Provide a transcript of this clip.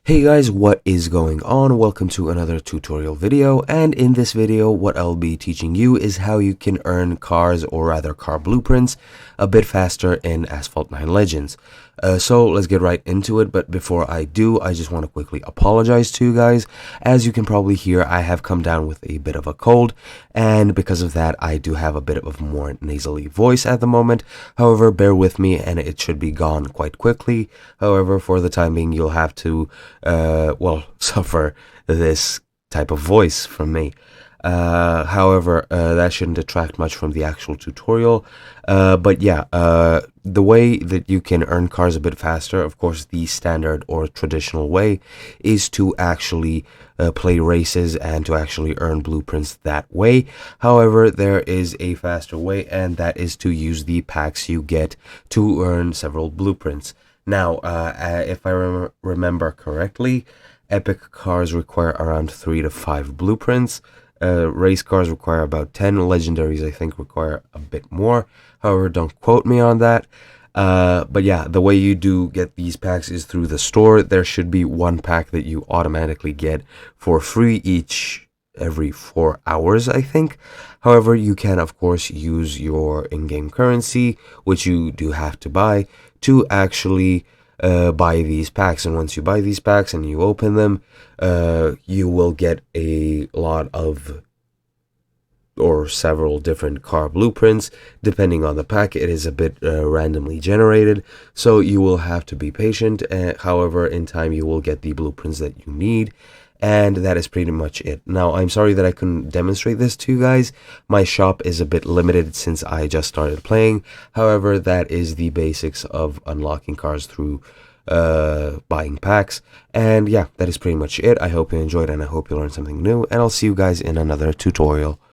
Hey guys, what is going on? Welcome to another tutorial video, and in this video what I'll be teaching you is how you can earn cars, or rather car blueprints, a bit faster in Asphalt 9 Legends. So let's get right into it, but before I do, I just want to quickly apologize to you guys. As you can probably hear, I have come down with a bit of a cold, and because of that I do have a bit of a more nasally voice at the moment. However, bear with me and it should be gone quite quickly. However, for the time being you'll have to suffer this type of voice from me. However, that shouldn't detract much from the actual tutorial. But yeah, the way that you can earn cars a bit faster, of course, the standard or traditional way is to actually play races and to actually earn blueprints that way. However, there is a faster way, and that is to use the packs you get to earn several blueprints. Now, if I remember correctly, epic cars require around 3 to 5 blueprints. Race cars require about 10. Legendaries, I think, require a bit more. However, don't quote me on that. But yeah, the way you do get these packs is through the store. There should be one pack that you automatically get for free every 4 hours, I think. However, you can of course use your in-game currency, which you do have to buy, to actually buy these packs. And once you buy these packs and you open them, you will get a lot of or several different car blueprints. Depending on the pack, it is a bit randomly generated, so you will have to be patient. However, in time you will get the blueprints that you need, and that is pretty much it. Now, I'm sorry that I couldn't demonstrate this to you guys. My shop is a bit limited since I just started playing. However, that is the basics of unlocking cars through buying packs. And yeah, that is pretty much it. I hope you enjoyed, and I hope you learned something new, and I'll see you guys in another tutorial.